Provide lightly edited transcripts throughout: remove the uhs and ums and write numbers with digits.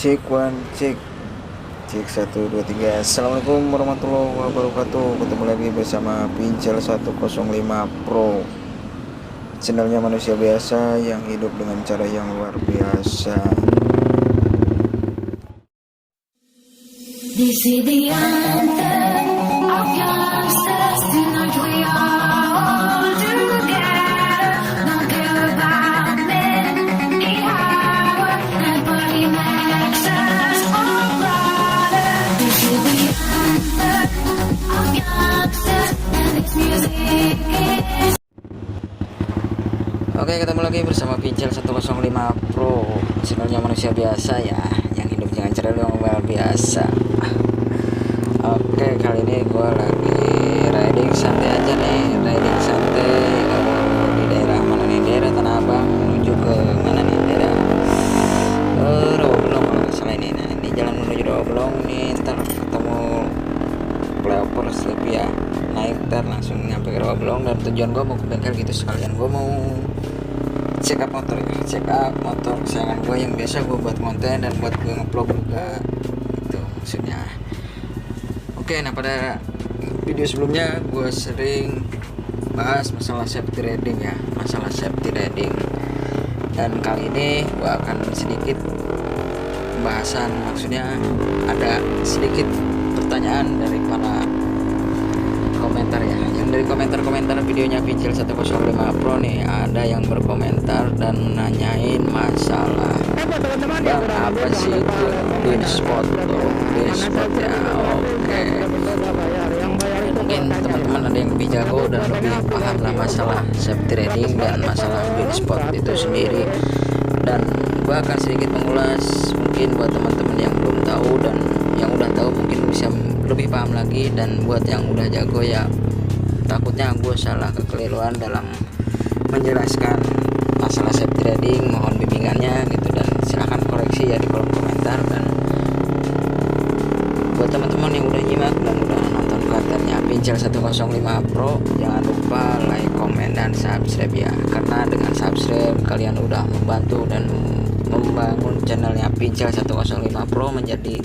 Cek one cek cek 1 2 3. Assalamualaikum warahmatullahi wabarakatuh. Ketemu lagi bersama Pincel 105 Pro, channelnya manusia biasa yang hidup dengan cara yang luar biasa. This is the anthem of youngsters. Tonight we are all together. Don't care about many hours. And party makes us all brighter. This is the anthem of youngsters. And its music is. Oke, ketemu lagi bersama Pincel 105 Pro, channelnya manusia biasa ya, yang hidup dengan cara yang luar biasa. Oke, kali ini gue lagi riding santai aja nih, riding santai di daerah mana nih, daerah Tanah Abang menuju ke mana nih, daerah Rawabelong kalau nggak salah ini. Nah, ini jalan menuju Rawabelong nih, ntar ketemu flyover slip ya, naik ntar langsung nyampe ke Rawabelong, dan tujuan gue mau ke bengkel gitu, sekalian gue mau check up motor ya, check up motor kesayangan gue yang biasa gue buat konten dan buat gue ngevlog juga gitu maksudnya. Oke, nah pada video sebelumnya gue sering bahas masalah safety riding ya, masalah safety riding, dan kali ini gue akan sedikit pembahasan, maksudnya ada sedikit pertanyaan dari para komentar ya, yang dari komentar videonya Pincel 105 Pro nih, ada yang berkomentar dan nanyain masalah, bang apa sih itu blind spot ya. Oke, mungkin teman-teman ada yang lebih jago dan lebih paham lah masalah safety riding dan masalah blind spot itu sendiri, dan gua akan sedikit mengulas mungkin buat teman-teman yang belum tahu, dan yang udah tahu mungkin bisa lebih paham lagi, dan buat yang udah jago ya takutnya gue salah kekeliruan dalam menjelaskan masalah safety riding, mohon bimbingannya gitu, dan silahkan koreksi ya di kolom komentar. Dan buat teman-teman yang udah nyimak dan udah nonton kontennya Pincel 105 Pro, jangan lupa like, komen, dan subscribe ya, karena dengan subscribe kalian udah membantu dan membangun channelnya Pincel 105 Pro menjadi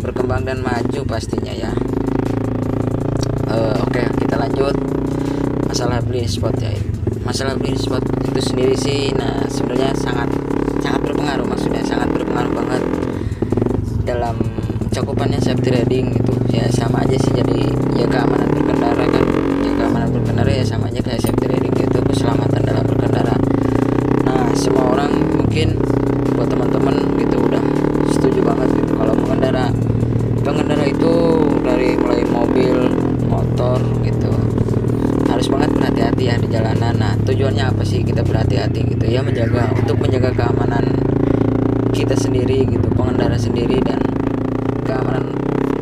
berkembang dan maju pastinya ya. Oke, kita lanjut masalah blind spot ya. Masalah blind spot itu sendiri sih, nah sebenarnya sangat berpengaruh, maksudnya sangat berpengaruh banget dalam cakupannya safety riding gitu ya. Sama aja sih, jadi ya keamanan berkendara kan, ya keamanan berkendara ya sama aja kayak safety riding gitu, keselamatan dalam berkendara. Nah, semua orang mungkin buat teman-teman gitu udah setuju banget gitu kalau pengendara itu dari mulai mobil, motor gitu harus banget berhati-hati ya di jalanan. Nah, tujuannya apa sih kita berhati-hati gitu ya, untuk menjaga keamanan kita sendiri gitu, pengendara sendiri, dan keamanan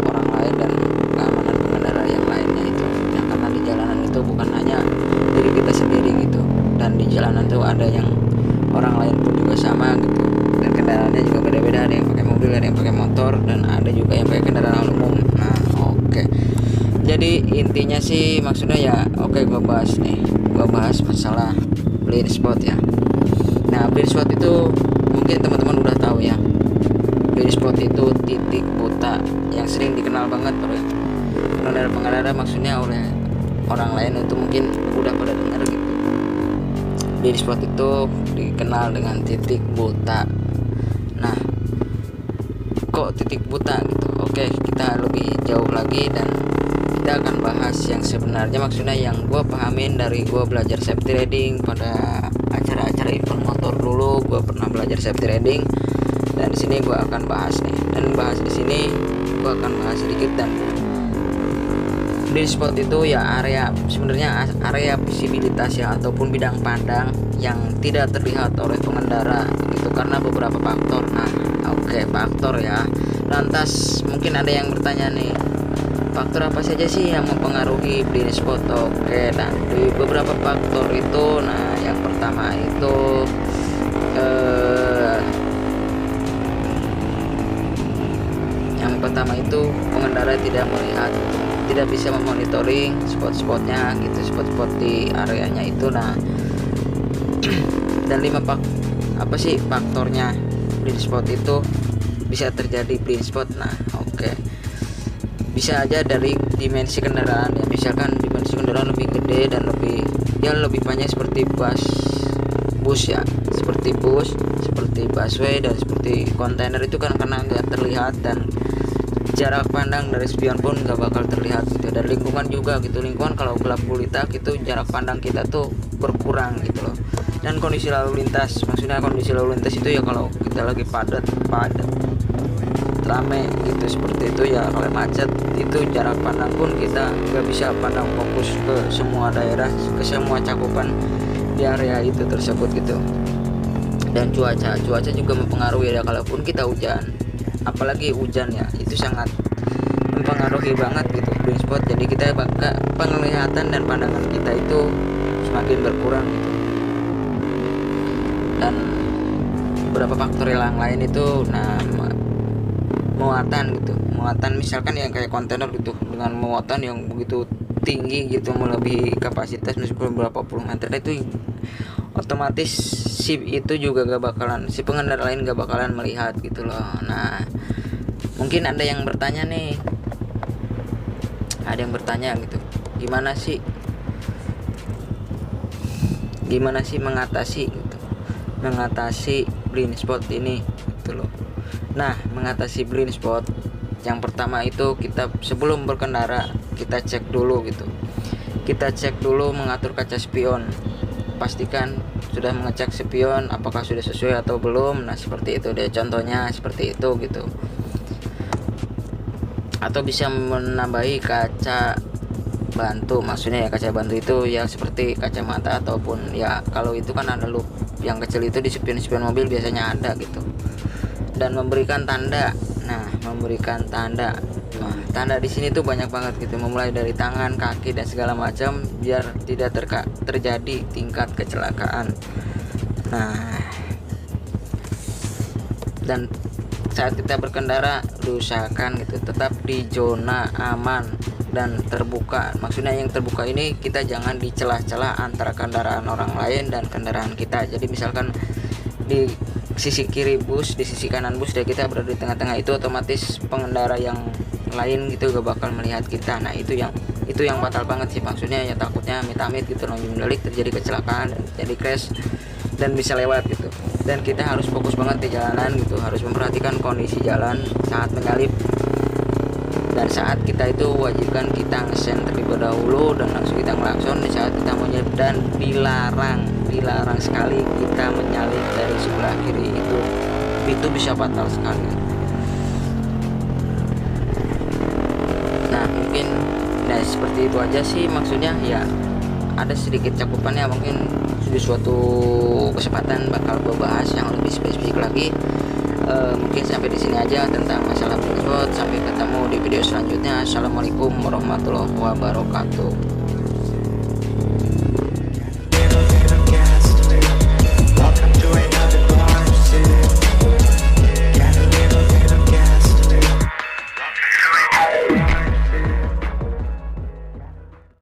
orang lain dan keamanan pengendara yang lainnya itu ya, karena di jalanan itu bukan hanya diri kita sendiri gitu, dan di jalanan tuh ada yang orang lain pun juga sama gitu, dan kendaraannya juga beda-beda, ada yang pakai mobil, ada yang pakai motor, dan ada juga yang pakai kendaraan umum. Nah, oke. Jadi intinya sih maksudnya ya, oke, gue bahas masalah blind spot ya. Nah, blind spot itu mungkin teman-teman udah tahu ya, blind spot itu titik buta yang sering dikenal banget oleh pengendara, maksudnya oleh orang lain itu mungkin udah pada dengar gitu. Blind spot itu dikenal dengan titik buta. Nah, kok titik buta gitu? Oke, kita lebih jauh lagi dan kita akan bahas yang sebenarnya, maksudnya yang gue pahamin dari gue belajar safety riding pada acara-acara event motor dulu. Gue pernah belajar safety riding, dan di sini gue akan bahas nih, dan bahas di sini gue akan bahas sedikit. Dan blind spot itu ya sebenarnya area visibilitas ya, ataupun bidang pandang yang tidak terlihat oleh pengendara gitu, karena beberapa faktor. Nah, oke, faktor ya. Lantas mungkin ada yang bertanya nih, faktor apa saja sih yang mempengaruhi blind spot? Oke, nah di beberapa faktor itu, nah yang pertama itu pengendara tidak bisa memonitoring spot-spotnya gitu, spot-spot di areanya itu. Nah, dan apa sih faktornya blind spot itu? bisa terjadi blind spot. Nah oke, bisa aja dari dimensi kendaraan ya, misalkan dimensi kendaraan lebih gede dan lebih banyak seperti bus ya, seperti bus, seperti busway, dan seperti kontainer itu kan karena nggak terlihat, dan jarak pandang dari spion pun nggak bakal terlihat gitu. Dan lingkungan juga gitu, lingkungan kalau gelap gulita gitu jarak pandang kita tuh berkurang gitu loh. Dan kondisi lalu lintas, maksudnya kondisi lalu lintas itu ya kalau kita lagi padat rame gitu seperti itu ya, kalau macet itu jarak pandang pun kita nggak bisa pandang fokus ke semua daerah, ke semua cakupan di area itu tersebut gitu. Dan cuaca juga mempengaruhi ya, kalaupun kita hujan, apalagi hujan ya, itu sangat mempengaruhi banget gitu blind spot. Jadi kita bakal penglihatan dan pandangan kita itu semakin berkurang gitu. Dan beberapa faktor yang lain itu, nah muatan gitu, muatan misalkan yang kayak kontainer gitu dengan muatan yang begitu tinggi gitu, melebihi kapasitas meskipun berapa puluh meter, itu otomatis si itu juga gak bakalan, si pengendara lain gak bakalan melihat gitu loh. Nah mungkin ada yang bertanya nih, gitu, gimana sih mengatasi blind spot ini gitu loh. Nah mengatasi blind spot, yang pertama itu kita sebelum berkendara kita cek dulu gitu, mengatur kaca spion, pastikan sudah mengecek spion apakah sudah sesuai atau belum. Nah seperti itu deh contohnya, seperti itu gitu. Atau bisa menambahi kaca bantu, maksudnya ya kaca bantu itu ya seperti kacamata, ataupun ya kalau itu kan ada loop yang kecil itu di spion mobil biasanya ada gitu. Dan memberikan tanda. Nah tanda di sini tuh banyak banget gitu, memulai dari tangan, kaki, dan segala macam biar tidak terjadi tingkat kecelakaan. Nah dan saat kita berkendara diusahakan gitu tetap di zona aman dan terbuka. Maksudnya yang terbuka ini kita jangan di celah-celah antara kendaraan orang lain dan kendaraan kita. Jadi misalkan di sisi kiri bus, di sisi kanan bus, dan kita berada di tengah-tengah, itu otomatis pengendara yang lain gitu gak bakal melihat kita. Nah itu yang fatal banget sih, maksudnya ya takutnya amit-amit gitu mendelik terjadi kecelakaan, jadi crash dan bisa lewat gitu. Dan kita harus fokus banget di jalanan gitu, harus memperhatikan kondisi jalan saat menyalip. Dan saat kita itu wajibkan kita ngesen terlebih dahulu dan langsung kita ngelakson di saat kita mau nyalip. Dan dilarang sekali kita menyalip dari sebelah kiri, itu bisa fatal sekali. Nah mungkin seperti itu aja sih, maksudnya ya ada sedikit cakupannya, mungkin di suatu kesempatan bakal gue bahas yang lebih spesifik lagi. Mungkin sampai di sini aja tentang masalah blind spot. Sampai ketemu di video selanjutnya. Assalamualaikum warahmatullahi wabarakatuh.